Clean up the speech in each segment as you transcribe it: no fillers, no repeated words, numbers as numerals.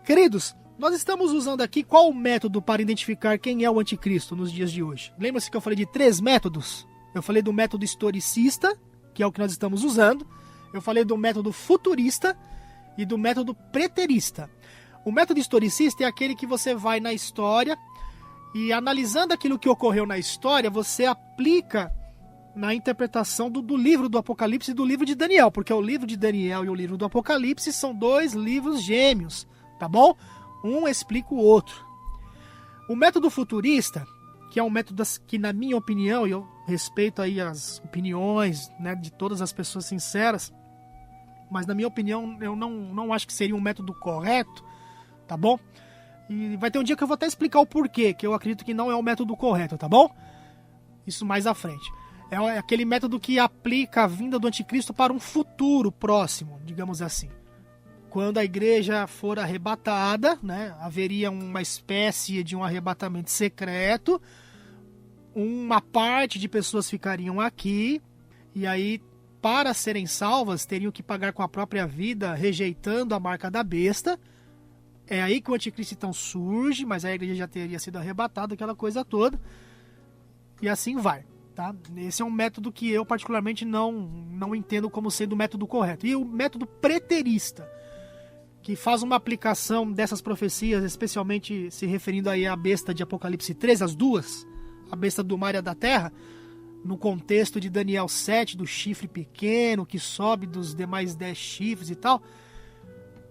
Queridos, nós estamos usando aqui qual o método para identificar quem é o anticristo nos dias de hoje? Lembra-se que eu falei de 3 métodos? Eu falei do método historicista, que é o que nós estamos usando. Eu falei do método futurista e do método preterista. O método historicista é aquele que você vai na história e, analisando aquilo que ocorreu na história, você aplica na interpretação do livro do Apocalipse e do livro de Daniel, porque o livro de Daniel e o livro do Apocalipse são 2 livros gêmeos, tá bom? Um explica o outro. O método futurista, que é um método que, na minha opinião, e eu respeito aí as opiniões, né, de todas as pessoas sinceras, mas na minha opinião eu não acho que seria um método correto, tá bom? E vai ter um dia que eu vou até explicar o porquê, que eu acredito que não é o método correto, tá bom? Isso mais à frente. É aquele método que aplica a vinda do anticristo para um futuro próximo, digamos assim. Quando a igreja for arrebatada, né, haveria uma espécie de um arrebatamento secreto, uma parte de pessoas ficariam aqui, e aí, para serem salvas, teriam que pagar com a própria vida, rejeitando a marca da besta. É aí que o anticristo então surge, mas a igreja já teria sido arrebatada, aquela coisa toda. E assim vai, tá? Esse é um método que eu particularmente não entendo como sendo o método correto. E o método preterista, que faz uma aplicação dessas profecias, especialmente se referindo aí à besta de Apocalipse 13, as duas, a besta do mar e a da terra, no contexto de Daniel 7, do chifre pequeno que sobe dos demais 10 chifres e tal,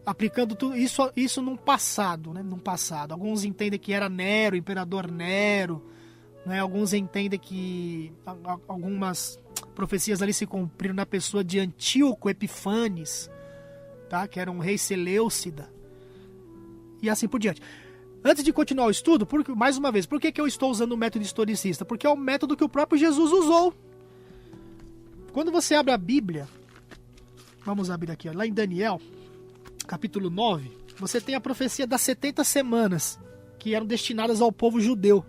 aplicando tudo isso num passado, né? Num passado. Alguns entendem que era Nero, imperador Nero, né? Alguns entendem que algumas profecias ali se cumpriram na pessoa de Antíoco Epifanes, tá? Que era um rei Seleucida, e assim por diante. Antes de continuar o estudo, mais uma vez, por que eu estou usando o método historicista? Porque é o método que o próprio Jesus usou. Quando você abre a Bíblia, vamos abrir aqui, ó, lá em Daniel, capítulo 9, você tem a profecia das 70 semanas, que eram destinadas ao povo judeu.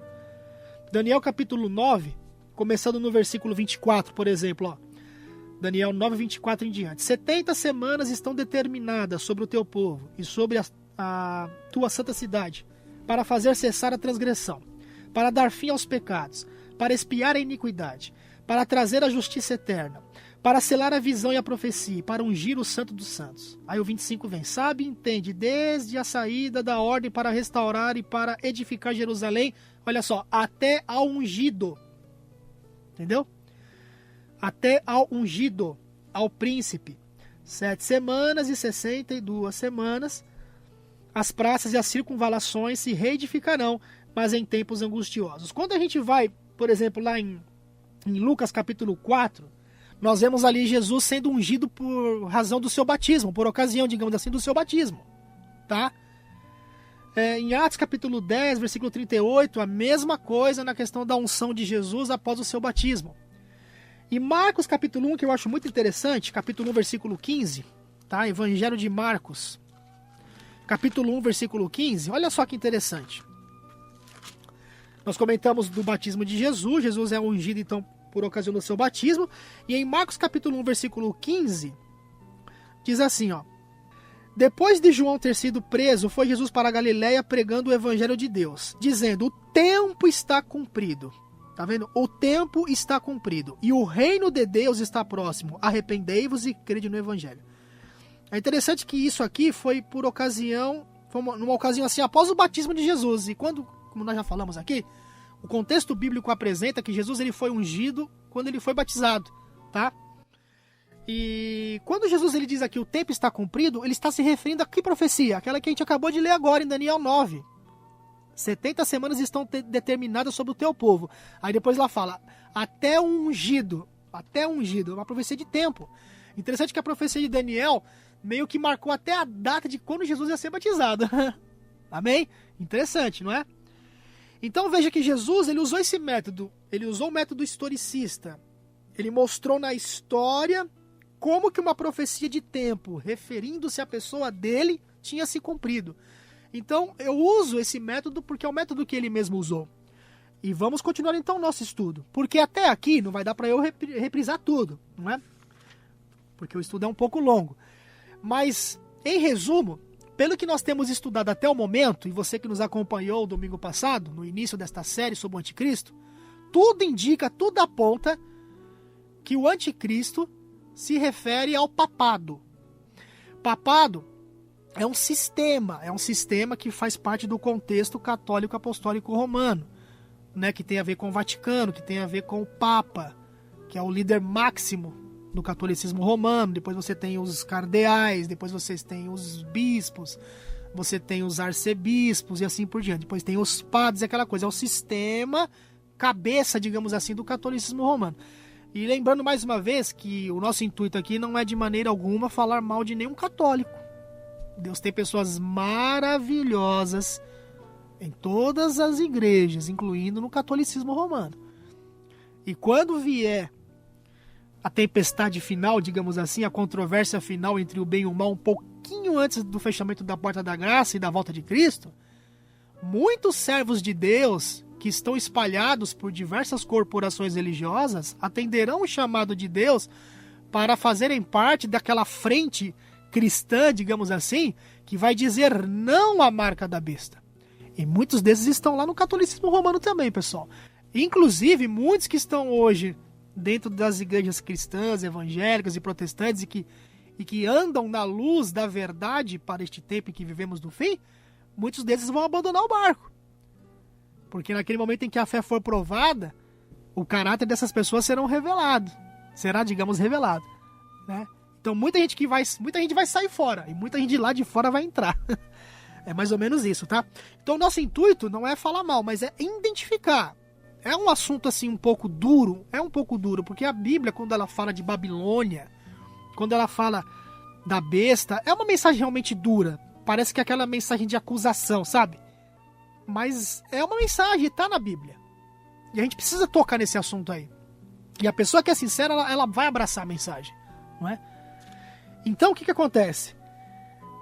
Daniel capítulo 9, começando no versículo 24, por exemplo, ó. Daniel 9, 24 em diante. 70 semanas estão determinadas sobre o teu povo e sobre a tua santa cidade, para fazer cessar a transgressão, para dar fim aos pecados, para expiar a iniquidade, para trazer a justiça eterna, para selar a visão e a profecia, para ungir o santo dos santos. Aí o 25 vem, sabe e entende, desde a saída da ordem para restaurar e para edificar Jerusalém, olha só, até ao ungido, entendeu? Até ao ungido, ao príncipe. 7 semanas e 62 semanas, as praças e as circunvalações se reedificarão, mas em tempos angustiosos. Quando a gente vai, por exemplo, lá em Lucas capítulo 4, nós vemos ali Jesus sendo ungido por razão do seu batismo, por ocasião, digamos assim, do seu batismo, tá? Em Atos capítulo 10, versículo 38, a mesma coisa na questão da unção de Jesus após o seu batismo. E Marcos capítulo 1, que eu acho muito interessante, capítulo 1, versículo 15, tá? Evangelho de Marcos, capítulo 1, versículo 15, olha só que interessante. Nós comentamos do batismo de Jesus, Jesus é ungido então por ocasião do seu batismo, e em Marcos capítulo 1, versículo 15, diz assim, ó: depois de João ter sido preso, foi Jesus para a Galiléia pregando o evangelho de Deus, dizendo, o tempo está cumprido. Tá vendo? O tempo está cumprido e o reino de Deus está próximo. Arrependei-vos e crede no evangelho. É interessante que isso aqui foi por ocasião, foi numa ocasião assim, após o batismo de Jesus. E quando, como nós já falamos aqui, o contexto bíblico apresenta que Jesus ele foi ungido quando ele foi batizado, tá? E quando Jesus ele diz aqui o tempo está cumprido, ele está se referindo a que profecia? Aquela que a gente acabou de ler agora em Daniel 9. 70 semanas estão determinadas sobre o teu povo. Aí depois ela fala, até o ungido, uma profecia de tempo. Interessante que a profecia de Daniel meio que marcou até a data de quando Jesus ia ser batizado. Amém? Interessante, não é? Então veja que Jesus ele usou esse método, ele usou o método historicista. Ele mostrou na história como que uma profecia de tempo, referindo-se à pessoa dele, tinha se cumprido. Então, eu uso esse método porque é o método que ele mesmo usou. E vamos continuar então o nosso estudo. Porque até aqui não vai dar para eu reprisar tudo, não é? Porque o estudo é um pouco longo. Mas, em resumo, pelo que nós temos estudado até o momento, e você que nos acompanhou domingo passado, no início desta série sobre o anticristo, tudo indica, tudo aponta que o anticristo se refere ao papado. Papado é um sistema que faz parte do contexto católico apostólico romano, né, que tem a ver com o Vaticano, que tem a ver com o Papa, que é o líder máximo do catolicismo romano. Depois você tem os cardeais, depois vocês têm os bispos, você tem os arcebispos e assim por diante. Depois tem os padres, aquela coisa. É o sistema cabeça, digamos assim, do catolicismo romano. E lembrando mais uma vez que o nosso intuito aqui não é de maneira alguma falar mal de nenhum católico. Deus tem pessoas maravilhosas em todas as igrejas, incluindo no catolicismo romano. E quando vier a tempestade final, digamos assim, a controvérsia final entre o bem e o mal, um pouquinho antes do fechamento da porta da graça e da volta de Cristo, muitos servos de Deus que estão espalhados por diversas corporações religiosas atenderão o chamado de Deus para fazerem parte daquela frente cristã, digamos assim, que vai dizer não à marca da besta. E muitos desses estão lá no catolicismo romano também, pessoal. Inclusive, muitos que estão hoje dentro das igrejas cristãs, evangélicas e protestantes e que andam na luz da verdade para este tempo em que vivemos no fim, muitos desses vão abandonar o barco. Porque naquele momento em que a fé for provada, o caráter dessas pessoas será digamos, revelado, né? Então muita gente vai sair fora e muita gente de lá de fora vai entrar. É mais ou menos isso, tá? Então nosso intuito não é falar mal, mas é identificar. É um assunto assim um pouco duro, porque a Bíblia, quando ela fala de Babilônia, quando ela fala da besta, é uma mensagem realmente dura. Parece que é aquela mensagem de acusação, sabe? Mas é uma mensagem, tá na Bíblia. E a gente precisa tocar nesse assunto aí. E a pessoa que é sincera, ela vai abraçar a mensagem, não é? Então o que acontece?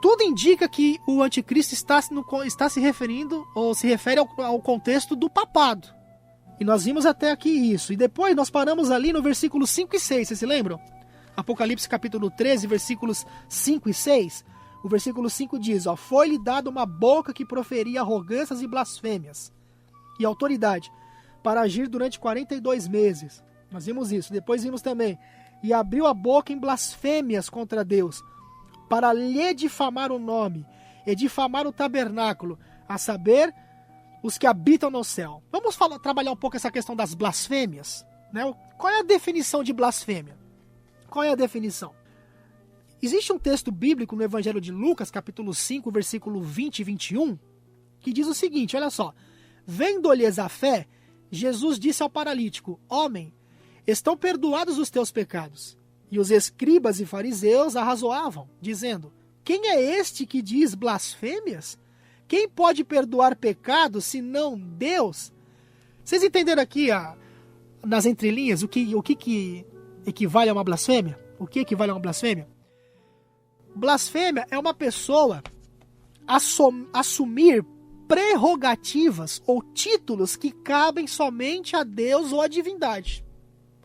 Tudo indica que o anticristo está se referindo, ou se refere ao contexto do papado. E nós vimos até aqui isso. E depois nós paramos ali no versículo 5 e 6, vocês se lembram? Apocalipse capítulo 13, versículos 5 e 6. O versículo 5 diz, ó, foi-lhe dada uma boca que proferia arrogâncias e blasfêmias, e autoridade, para agir durante 42 meses. Nós vimos isso. Depois vimos também, e abriu a boca em blasfêmias contra Deus, para lhe difamar o nome, e difamar o tabernáculo, a saber, os que habitam no céu. Vamos trabalhar um pouco essa questão das blasfêmias, né? Qual é a definição de blasfêmia? Qual é a definição? Existe um texto bíblico no Evangelho de Lucas, capítulo 5, versículo 20 e 21, que diz o seguinte, olha só. Vendo-lhes a fé, Jesus disse ao paralítico, homem, estão perdoados os teus pecados. E os escribas e fariseus arrazoavam, dizendo, quem é este que diz blasfêmias? Quem pode perdoar pecados, senão Deus? Vocês entenderam aqui, nas entrelinhas, o que equivale a uma blasfêmia? O que equivale a uma blasfêmia? Blasfêmia é uma pessoa assumir prerrogativas ou títulos que cabem somente a Deus ou à divindade.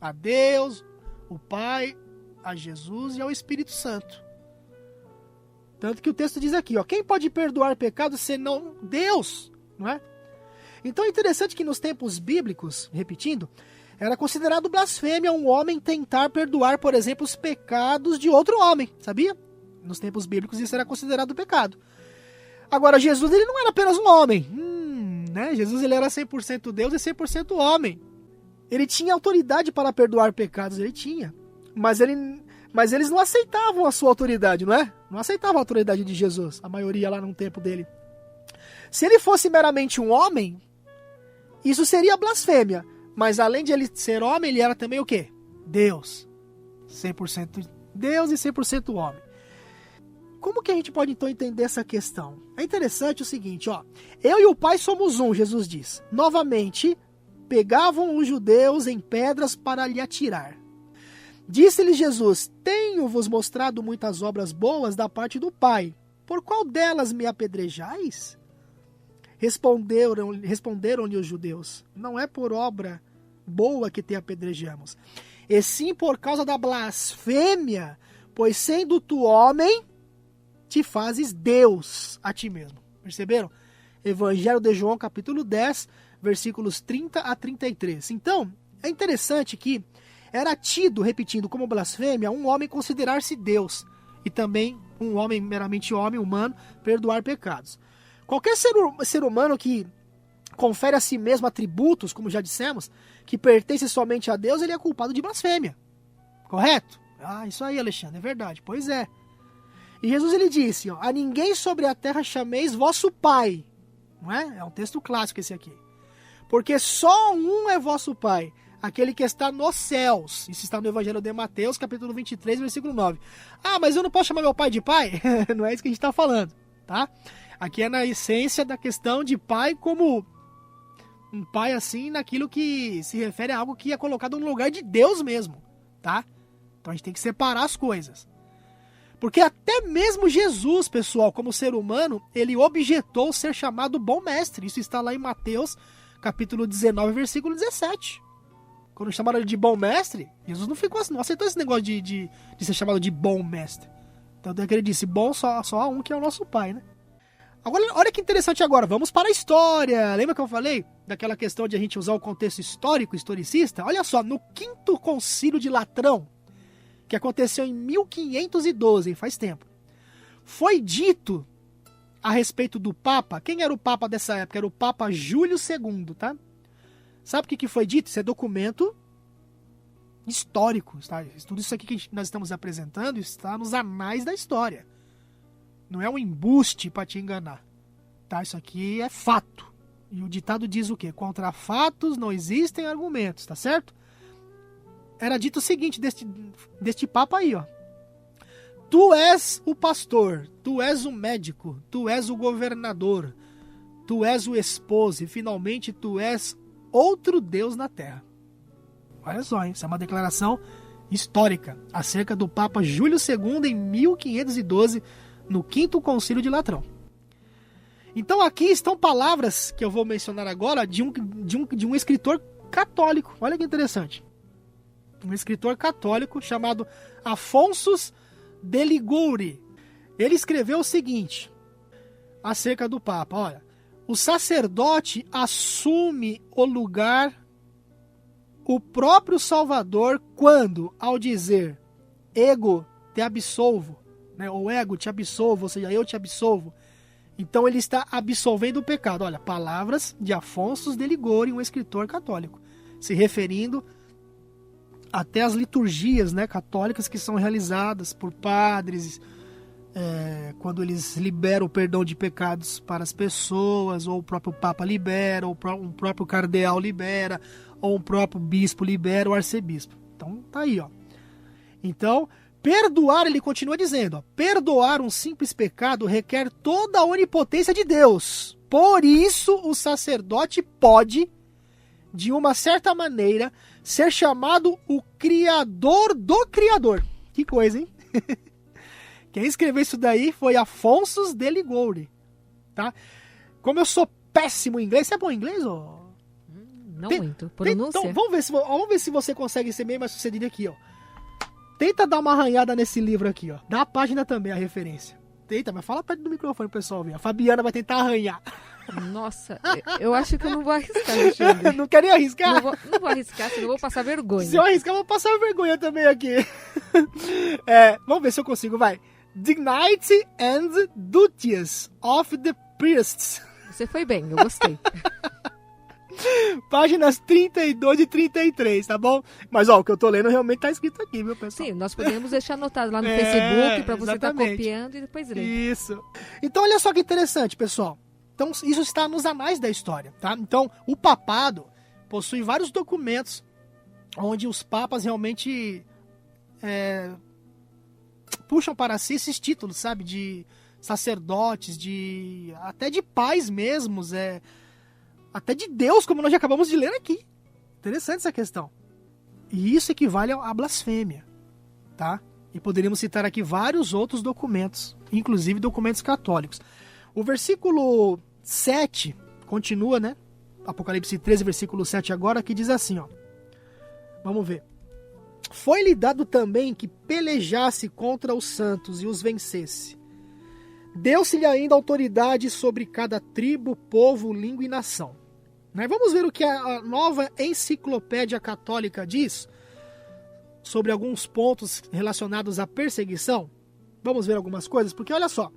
A Deus, o Pai, a Jesus e ao Espírito Santo. Tanto que o texto diz aqui, ó, quem pode perdoar pecados senão Deus, não é? Então é interessante que nos tempos bíblicos, repetindo, era considerado blasfêmia um homem tentar perdoar, por exemplo, os pecados de outro homem, sabia? Nos tempos bíblicos isso era considerado pecado. Agora, Jesus ele não era apenas um homem, né? Jesus ele era 100% Deus e 100% homem. Ele tinha autoridade para perdoar pecados, ele tinha. Mas eles não aceitavam a sua autoridade, não é? Não aceitavam a autoridade de Jesus, a maioria lá no tempo dele. Se ele fosse meramente um homem, isso seria blasfêmia. Mas além de ele ser homem, ele era também o quê? Deus. 100% Deus e 100% homem. Como que a gente pode então entender essa questão? É interessante o seguinte, ó. Eu e o Pai somos um, Jesus diz. Novamente, pegavam os judeus em pedras para lhe atirar. Disse-lhes Jesus, tenho-vos mostrado muitas obras boas da parte do Pai. Por qual delas me apedrejais? Responderam-lhe os judeus, não é por obra boa que te apedrejamos, e sim por causa da blasfêmia, pois sendo tu homem, te fazes Deus a ti mesmo. Perceberam? Evangelho de João, capítulo 10, versículos 30 a 33. Então, é interessante que era tido, repetindo, como blasfêmia, um homem considerar-se Deus e também um homem, meramente homem, humano, perdoar pecados. Qualquer ser humano que confere a si mesmo atributos, como já dissemos, que pertence somente a Deus, ele é culpado de blasfêmia. Correto? Ah, isso aí, Alexandre, é verdade. Pois é. E Jesus, ele disse, ó, a ninguém sobre a terra chameis vosso Pai. Não é? É um texto clássico esse aqui. Porque só um é vosso Pai, aquele que está nos céus. Isso está no Evangelho de Mateus, capítulo 23, versículo 9. Ah, mas eu não posso chamar meu pai de pai? Não é isso que a gente está falando, tá? Aqui é na essência da questão de pai como um pai assim, naquilo que se refere a algo que é colocado no lugar de Deus mesmo, tá? Então a gente tem que separar as coisas. Porque até mesmo Jesus, pessoal, como ser humano, ele objetou ser chamado bom mestre. Isso está lá em Mateus, capítulo 19, versículo 17. Quando chamaram ele de bom mestre, Jesus não aceitou esse negócio de ser chamado de bom mestre. Então ele disse, bom só há um que é o nosso pai, né? Agora, olha que interessante agora, vamos para a história. Lembra que eu falei daquela questão de a gente usar o contexto histórico, historicista? Olha só, no 5º Concílio de Latrão, que aconteceu em 1512, faz tempo, foi dito a respeito do Papa. Quem era o Papa dessa época? Era o Papa Júlio II, tá? Sabe o que foi dito? Isso é documento histórico, tá? Tudo isso aqui que nós estamos apresentando está nos anais da história. Não é um embuste para te enganar, tá? Isso aqui é fato. E o ditado diz o quê? Contra fatos não existem argumentos, tá certo? Era dito o seguinte deste Papa aí, ó. Tu és o pastor, tu és o médico, tu és o governador, tu és o esposo e finalmente tu és outro Deus na terra. Olha só, hein? Isso é uma declaração histórica acerca do Papa Júlio II em 1512, no 5º Concílio de Latrão. Então aqui estão palavras que eu vou mencionar agora de um escritor católico. Olha que interessante. Um escritor católico chamado Afonso de Liguori. Ele escreveu o seguinte acerca do Papa. Olha, o sacerdote assume o lugar o próprio Salvador quando, ao dizer ego te absolvo, né, ou ego te absolvo, ou seja, eu te absolvo, então ele está absolvendo o pecado. Olha, palavras de Afonso de Liguori, um escritor católico, se referindo até as liturgias, né, católicas que são realizadas por padres, quando eles liberam o perdão de pecados para as pessoas, ou o próprio Papa libera, ou um próprio cardeal libera, ou um próprio bispo libera, o arcebispo. Então tá aí, ó. Então, perdoar, ele continua dizendo, ó, perdoar um simples pecado requer toda a onipotência de Deus. Por isso o sacerdote pode, de uma certa maneira, ser chamado o Criador do Criador. Que coisa, hein? Quem escreveu isso daí foi Afonso de Liguori, tá? Como eu sou péssimo em inglês, você é bom em inglês, ou? Não muito, pronúncia. Então, vamos ver se você consegue ser meio mais sucedido aqui, ó. Tenta dar uma arranhada nesse livro aqui, ó. Dá a página também, a referência. Tenta, mas fala perto do microfone pro pessoal ver. A Fabiana vai tentar arranhar. Nossa, eu acho que eu não vou arriscar, Alexandre. Não queria arriscar? Não vou arriscar, senão eu vou passar vergonha. Se eu arriscar, eu vou passar vergonha também aqui. Vamos ver se eu consigo, vai. Dignity and Duties of the Priests. Você foi bem, eu gostei. Páginas 32 e 33, tá bom? Mas, ó, o que eu tô lendo realmente tá escrito aqui, viu, pessoal? Sim, nós podemos deixar anotado lá no Facebook pra você estar exatamente. copiando e depois ler. Isso. Então, olha só que interessante, pessoal. Então, isso está nos anais da história, tá? Então, o papado possui vários documentos onde os papas realmente puxam para si esses títulos, sabe? De sacerdotes, até de pais mesmos, até de Deus, como nós já acabamos de ler aqui. Interessante essa questão. E isso equivale à blasfêmia, tá? E poderíamos citar aqui vários outros documentos, inclusive documentos católicos. O versículo 7 continua, né? Apocalipse 13, versículo 7 agora, que diz assim, ó. Vamos ver. Foi-lhe dado também que pelejasse contra os santos e os vencesse. Deu-se-lhe ainda autoridade sobre cada tribo, povo, língua e nação. Né? Vamos ver o que a nova enciclopédia católica diz sobre alguns pontos relacionados à perseguição. Vamos ver algumas coisas, porque olha só.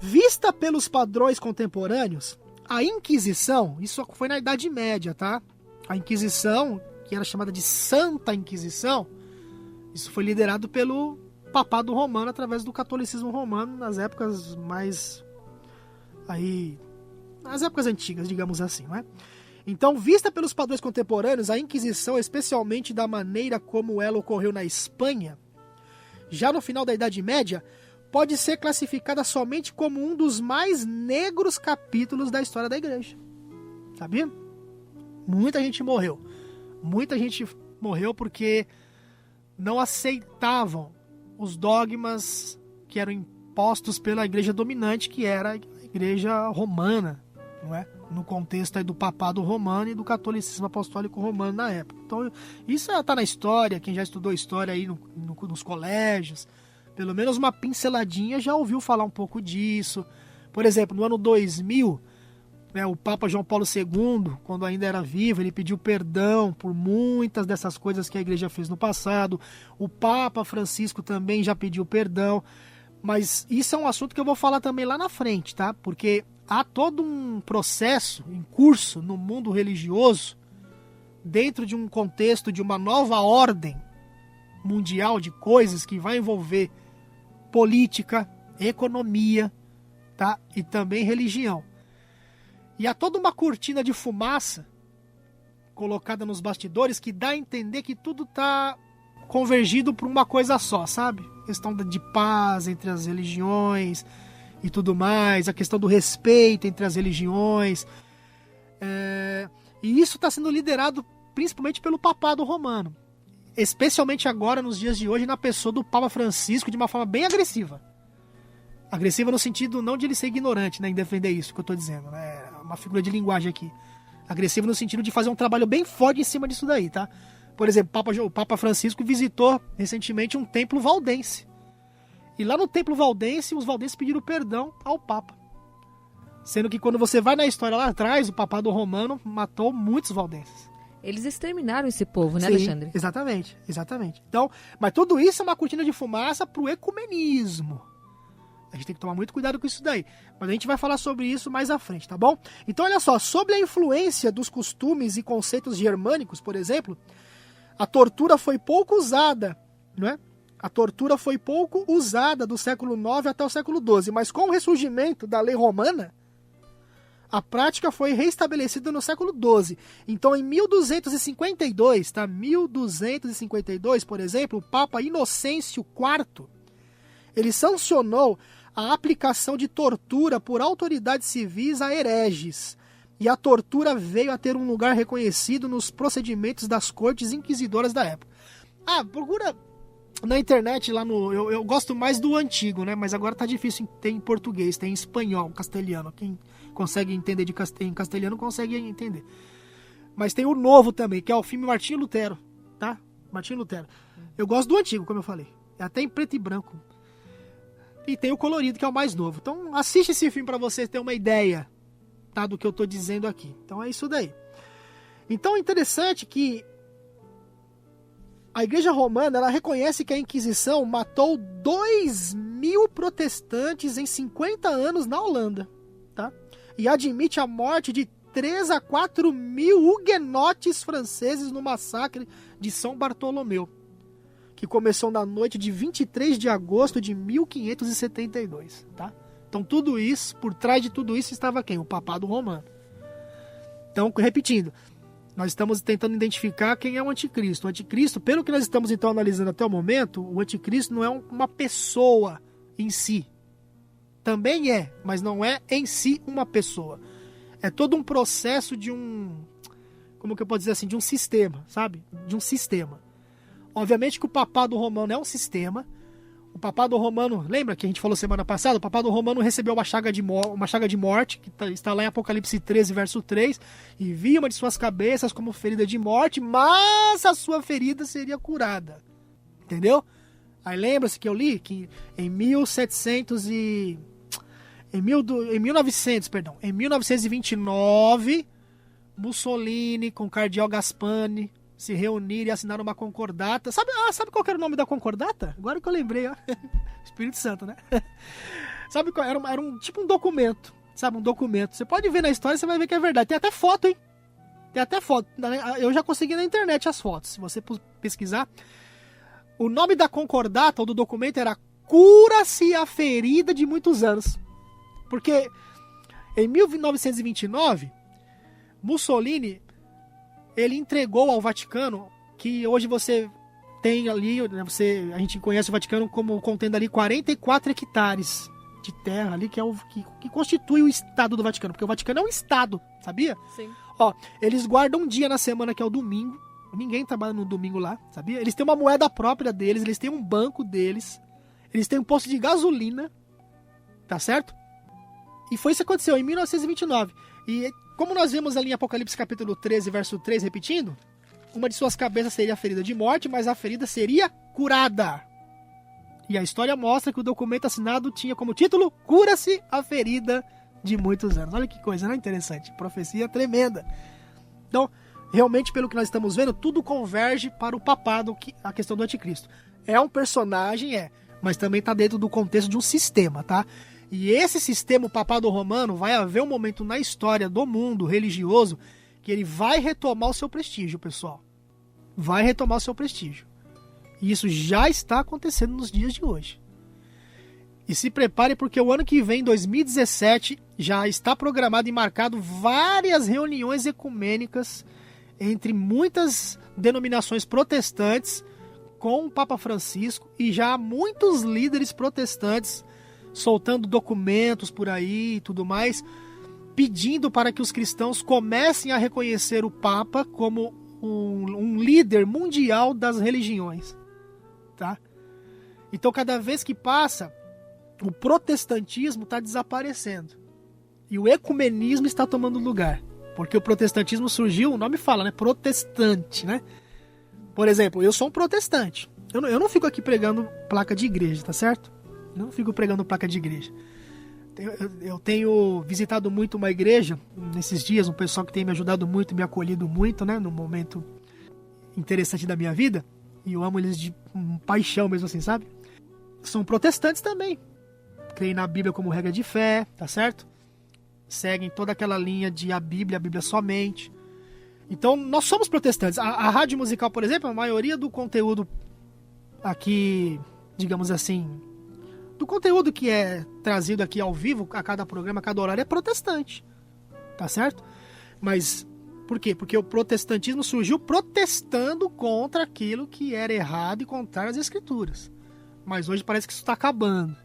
Vista pelos padrões contemporâneos, a Inquisição, isso foi na Idade Média, tá? A Inquisição, que era chamada de Santa Inquisição, isso foi liderado pelo Papado Romano através do catolicismo romano nas épocas mais nas épocas antigas, digamos assim, não é? Então, vista pelos padrões contemporâneos, a Inquisição, especialmente da maneira como ela ocorreu na Espanha, já no final da Idade Média, pode ser classificada somente como um dos mais negros capítulos da história da Igreja. Sabia? Muita gente morreu. Muita gente morreu porque não aceitavam os dogmas que eram impostos pela igreja dominante, que era a igreja romana, não é? No contexto aí do papado romano e do catolicismo apostólico romano na época. Então, isso está na história, quem já estudou história aí nos colégios, pelo menos uma pinceladinha já ouviu falar um pouco disso. Por exemplo, no ano 2000, né, o Papa João Paulo II, quando ainda era vivo, ele pediu perdão por muitas dessas coisas que a igreja fez no passado. O Papa Francisco também já pediu perdão. Mas isso é um assunto que eu vou falar também lá na frente, tá? Porque há todo um processo em curso no mundo religioso, dentro de um contexto de uma nova ordem mundial de coisas que vai envolver política, economia, tá? E também religião. E há toda uma cortina de fumaça colocada nos bastidores que dá a entender que tudo está convergido para uma coisa só, sabe? Questão de paz entre as religiões e tudo mais, a questão do respeito entre as religiões. E isso está sendo liderado principalmente pelo papado romano. Especialmente agora, nos dias de hoje, na pessoa do Papa Francisco, de uma forma bem agressiva. Agressiva no sentido não de ele ser ignorante, né, em defender isso que eu estou dizendo, né? É uma figura de linguagem aqui. Agressiva no sentido de fazer um trabalho bem forte em cima disso daí, tá? Por exemplo, o Papa Francisco visitou recentemente um templo valdense. E lá no templo valdense, os valdenses pediram perdão ao Papa. Sendo que quando você vai na história lá atrás, o papado romano matou muitos valdenses. Eles exterminaram esse povo, né, Sim, Alexandre? Exatamente. Então, mas tudo isso é uma cortina de fumaça pro ecumenismo. A gente tem que tomar muito cuidado com isso daí. Mas a gente vai falar sobre isso mais à frente, tá bom? Então, olha só, sobre a influência dos costumes e conceitos germânicos, por exemplo, a tortura foi pouco usada, não é? A tortura foi pouco usada do século IX até o século XII, mas com o ressurgimento da lei romana, a prática foi restabelecida no século XII. Então, em 1252, tá? 1252, por exemplo, o Papa Inocêncio IV, ele sancionou a aplicação de tortura por autoridades civis a hereges. E a tortura veio a ter um lugar reconhecido nos procedimentos das cortes inquisidoras da época. Procura na internet lá no... Eu gosto mais do antigo, né? Mas agora tá difícil ter em português, tem em espanhol, castelhano. Quem consegue entender em castelhano consegue entender. Mas tem o novo também, que é o filme Martinho Lutero, tá? Martinho Lutero. Eu gosto do antigo, como eu falei. É até em preto e branco. E tem o colorido, que é o mais novo. Então assiste esse filme para você ter uma ideia, tá, do que eu tô dizendo aqui. Então é isso daí. Então é interessante que a Igreja Romana, ela reconhece que a Inquisição matou 2.000 protestantes em 50 anos na Holanda, tá? E admite a morte de 3 a 4 mil huguenotes franceses no massacre de São Bartolomeu, que começou na noite de 23 de agosto de 1572, tá? Então tudo isso, por trás de tudo isso estava quem? O papado romano. Então, repetindo, nós estamos tentando identificar quem é o anticristo. O anticristo, pelo que nós estamos então analisando até o momento, o anticristo não é uma pessoa em si. Também é, mas não é em si uma pessoa. É todo um processo de como que eu posso dizer assim, de um sistema, sabe? De um sistema. Obviamente que o papado romano é um sistema. O papado romano, lembra que a gente falou semana passada? O papado romano recebeu uma chaga de morte, que está lá em Apocalipse 13, verso 3, e via uma de suas cabeças como ferida de morte, mas a sua ferida seria curada. Entendeu? Aí lembra-se que eu li que em 1700 e... Em 1929, Mussolini com o cardeal Gaspani se reuniram e assinaram uma concordata. Sabe qual que era o nome da concordata? Agora que eu lembrei, ó. Espírito Santo, né? Sabe qual era? Era tipo um documento. Sabe, um documento. Você pode ver na história, você vai ver que é verdade. Tem até foto, hein? Tem até foto. Eu já consegui na internet as fotos. Se você pesquisar. O nome da concordata ou do documento era Cura-se a ferida de muitos anos. Porque em 1929, Mussolini, ele entregou ao Vaticano, que hoje você tem ali, né, a gente conhece o Vaticano como contendo ali 44 hectares de terra ali, que é que constitui o Estado do Vaticano, porque o Vaticano é um Estado, sabia? Sim. Ó, eles guardam um dia na semana que é o domingo, ninguém trabalha no domingo lá, sabia? Eles têm uma moeda própria deles, eles têm um banco deles, eles têm um posto de gasolina, tá certo? E foi isso que aconteceu em 1929. E como nós vemos ali em Apocalipse capítulo 13, verso 3, repetindo, uma de suas cabeças seria ferida de morte, mas a ferida seria curada. E a história mostra que o documento assinado tinha como título Cura-se a ferida de muitos anos. Olha que coisa, não é interessante? Profecia tremenda. Então, realmente, pelo que nós estamos vendo, tudo converge para o papado, a questão do anticristo. É um personagem, mas também está dentro do contexto de um sistema, tá? E esse sistema, o papado romano, vai haver um momento na história do mundo religioso que ele vai retomar o seu prestígio, pessoal. Vai retomar o seu prestígio. E isso já está acontecendo nos dias de hoje. E se prepare porque o ano que vem, 2017, já está programado e marcado várias reuniões ecumênicas entre muitas denominações protestantes com o Papa Francisco e já há muitos líderes protestantes soltando documentos por aí e tudo mais, pedindo para que os cristãos comecem a reconhecer o Papa como um líder mundial das religiões, tá? Então, cada vez que passa, o protestantismo está desaparecendo e o ecumenismo está tomando lugar, porque o protestantismo surgiu, o nome fala, né? Protestante, né? Por exemplo, eu sou um protestante. Eu não fico aqui pregando placa de igreja, tá certo? Não fico pregando placa de igreja. Eu tenho visitado muito uma igreja nesses dias, um pessoal que tem me ajudado muito, me acolhido muito, né, num momento interessante da minha vida, e eu amo eles de paixão mesmo assim, sabe? São protestantes também. Creem na Bíblia como regra de fé, tá certo? Seguem toda aquela linha de a Bíblia somente. Então, nós somos protestantes. A rádio musical, por exemplo, a maioria do conteúdo aqui, digamos assim, do conteúdo que é trazido aqui ao vivo, a cada programa, a cada horário, é protestante. Tá certo? Mas, por quê? Porque o protestantismo surgiu protestando contra aquilo que era errado e contrário às escrituras. Mas hoje parece que isso está acabando.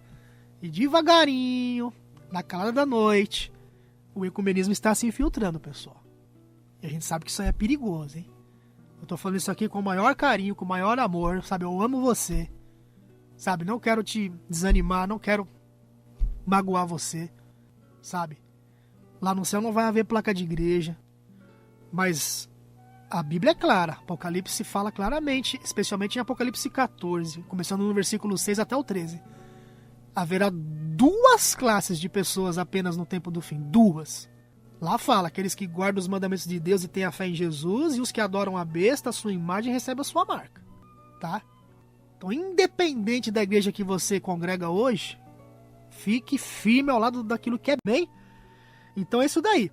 E devagarinho, na calada da noite, o ecumenismo está se infiltrando, pessoal. E a gente sabe que isso aí é perigoso, hein? Eu tô falando isso aqui com o maior carinho, com o maior amor, sabe? Eu amo você. Sabe, não quero te desanimar, não quero magoar você, sabe? Lá no céu não vai haver placa de igreja, mas a Bíblia é clara. Apocalipse fala claramente, especialmente em Apocalipse 14, começando no versículo 6 até o 13. Haverá duas classes de pessoas apenas no tempo do fim, duas. Lá fala, aqueles que guardam os mandamentos de Deus e têm a fé em Jesus, e os que adoram a besta, a sua imagem, recebem a sua marca, tá? Então, independente da igreja que você congrega hoje, fique firme ao lado daquilo que é bem. Então é isso daí.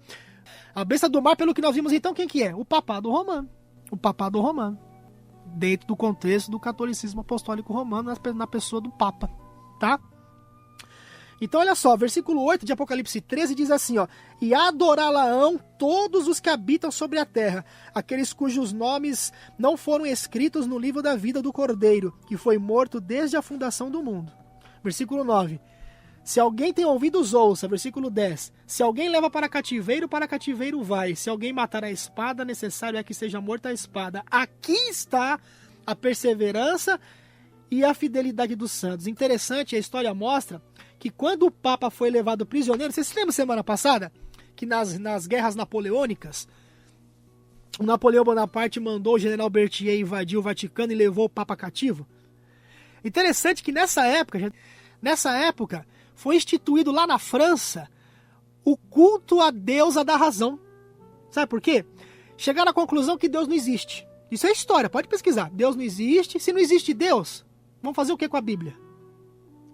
A besta do mar, pelo que nós vimos, então, quem que é? O papado romano. O papado romano. Dentro do contexto do catolicismo apostólico romano, na pessoa do Papa. Tá? Então, olha só, versículo 8 de Apocalipse 13 diz assim, ó: e adorá-la-ão todos os que habitam sobre a terra, aqueles cujos nomes não foram escritos no livro da vida do Cordeiro, que foi morto desde a fundação do mundo. Versículo 9. Se alguém tem ouvidos, ouça. Versículo 10. Se alguém leva para cativeiro vai. Se alguém matar a espada, necessário é que seja morta a espada. Aqui está a perseverança e a fidelidade dos santos. Interessante, a história mostra que quando o Papa foi levado prisioneiro, vocês se lembram semana passada? Que nas guerras napoleônicas, o Napoleão Bonaparte mandou o general Berthier invadir o Vaticano e levou o Papa cativo. Interessante que nessa época foi instituído lá na França o culto à deusa da razão. Sabe por quê? Chegaram à conclusão que Deus não existe. Isso é história, pode pesquisar. Deus não existe. Se não existe Deus, vamos fazer o que com a Bíblia?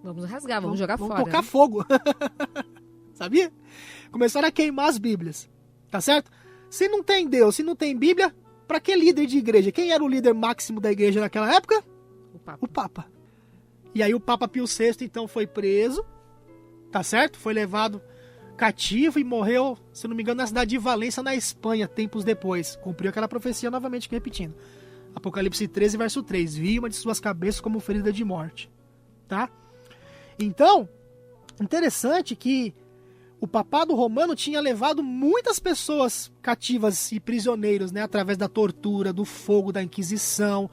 Vamos rasgar, vamos jogar fora. Vamos tocar fogo. Sabia? Começaram a queimar as Bíblias. Tá certo? Se não tem Deus, se não tem Bíblia, para que líder de igreja? Quem era o líder máximo da igreja naquela época? O Papa. E aí o Papa Pio VI, então, foi preso. Tá certo? Foi levado cativo e morreu, se não me engano, na cidade de Valência, na Espanha, tempos depois. Cumpriu aquela profecia novamente, repetindo. Apocalipse 13, verso 3. Vi uma de suas cabeças como ferida de morte. Tá? Então, interessante que o papado romano tinha levado muitas pessoas cativas e prisioneiros, né? Através da tortura, do fogo, da Inquisição.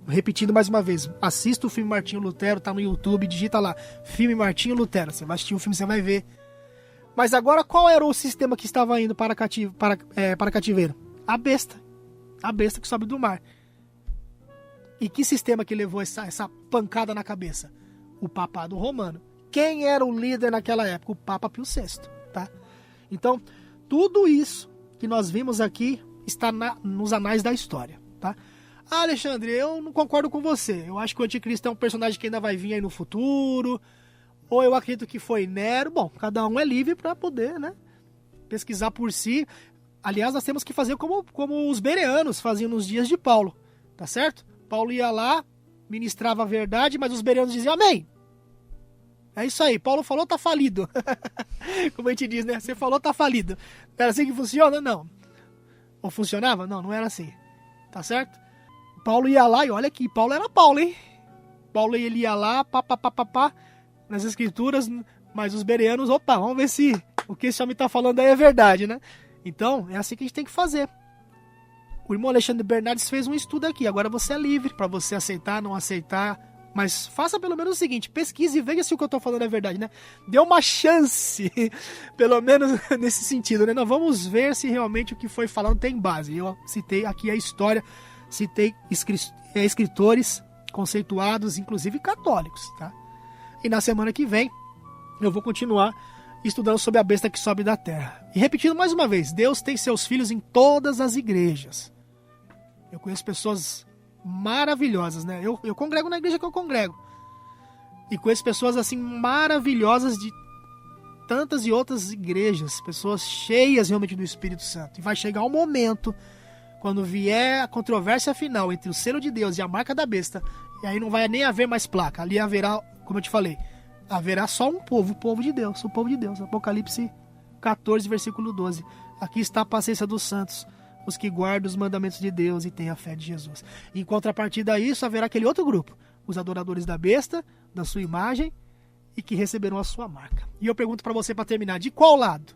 Repetindo mais uma vez, assista o filme Martinho Lutero, tá no YouTube, digita lá, filme Martinho Lutero. Você vai assistir o filme, você vai ver. Mas agora, qual era o sistema que estava indo para cativeiro? A besta. A besta que sobe do mar. E que sistema que levou essa pancada na cabeça? O papado romano. Quem era o líder naquela época? O Papa Pio VI. Tá? Então, tudo isso que nós vimos aqui está nos anais da história. Tá? Ah, Alexandre, eu não concordo com você. Eu acho que o anticristo é um personagem que ainda vai vir aí no futuro. Ou eu acredito que foi Nero. Bom, cada um é livre para poder, né, pesquisar por si. Aliás, nós temos que fazer como os bereanos faziam nos dias de Paulo. Tá certo? Paulo ia lá, ministrava a verdade, mas os bereanos diziam amém. É isso aí, Paulo falou, tá falido. Como a gente diz, né? Você falou, tá falido. Era assim que funciona? Não. Ou funcionava? Não, não era assim. Tá certo? Paulo ia lá, e olha que Paulo era Paulo, hein? Paulo ele ia lá, nas escrituras, mas os bereanos, opa, vamos ver se o que esse homem tá falando aí é verdade, né? Então, é assim que a gente tem que fazer. O irmão Alexandre Bernardes fez um estudo aqui, agora você é livre para você aceitar, não aceitar, mas faça pelo menos o seguinte, pesquise e veja se o que eu tô falando é verdade, né? Dê uma chance, pelo menos nesse sentido, né? Nós vamos ver se realmente o que foi falado tem base. Eu citei aqui a história, citei escritores conceituados, inclusive católicos, tá? E na semana que vem, eu vou continuar estudando sobre a besta que sobe da terra. E repetindo mais uma vez, Deus tem seus filhos em todas as igrejas. Eu conheço pessoas maravilhosas, né? Eu congrego na igreja que eu congrego. E conheço pessoas assim maravilhosas de tantas e outras igrejas. Pessoas cheias realmente do Espírito Santo. E vai chegar um momento, quando vier a controvérsia final entre o selo de Deus e a marca da besta, e aí não vai nem haver mais placa. Ali haverá, como eu te falei, haverá só um povo, o povo de Deus, o povo de Deus. Apocalipse 14, versículo 12. Aqui está a paciência dos santos, os que guardam os mandamentos de Deus e têm a fé de Jesus. Em contrapartida a isso, haverá aquele outro grupo, os adoradores da besta, da sua imagem, e que receberão a sua marca. E eu pergunto para você, para terminar, de qual lado?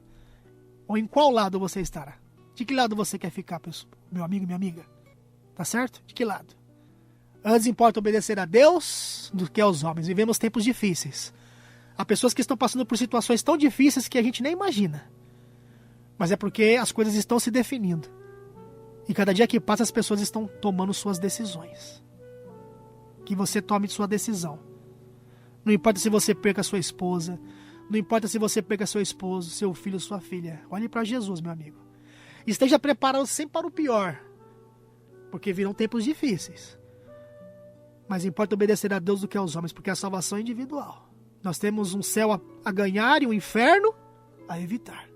Ou em qual lado você estará? De que lado você quer ficar, pessoal? Meu amigo e minha amiga? Tá certo? De que lado? Antes importa obedecer a Deus do que aos homens. Vivemos tempos difíceis. Há pessoas que estão passando por situações tão difíceis que a gente nem imagina. Mas é porque as coisas estão se definindo. E cada dia que passa as pessoas estão tomando suas decisões. Que você tome sua decisão. Não importa se você perca sua esposa. Não importa se você perca seu esposo, seu filho, sua filha. Olhe para Jesus, meu amigo. Esteja preparado sempre para o pior. Porque virão tempos difíceis. Mas importa obedecer a Deus do que aos homens, porque a salvação é individual. Nós temos um céu a ganhar e um inferno a evitar.